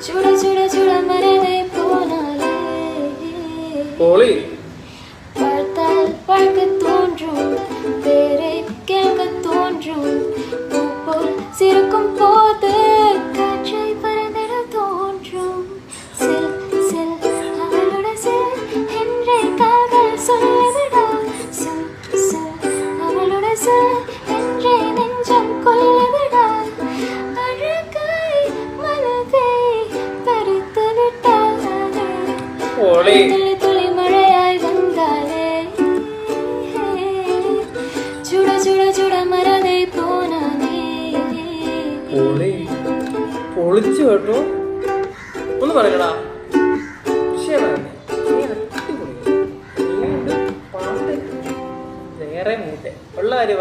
ചുട ചുട ചുട മരവേ പോനാലേ poly பார்த்தால் பார்க்க தோன்றும் பேரை கேட்க தோன்றும் பூப்போல் சிரிக்கும் போது காற்றை பறந்திட தோன்றும் சில் சில் அவளோட சில் என்றே காதல் சொல்லுதடா சில் சில் அவளோட சில் என்றே நெஞ்சம் கொல்லுதடா அழகாய் மனதை பறித்து விட்டாலே പോളി துளி துளி மழையாய் வந்தாலே சுட சுட சுட மரதை போனாலே പോളി പൊളിച്ചു കേട്ടോ ഒന്ന് പറയടാ വേറെ മൂട്ടെ ഉള്ള കാര്യം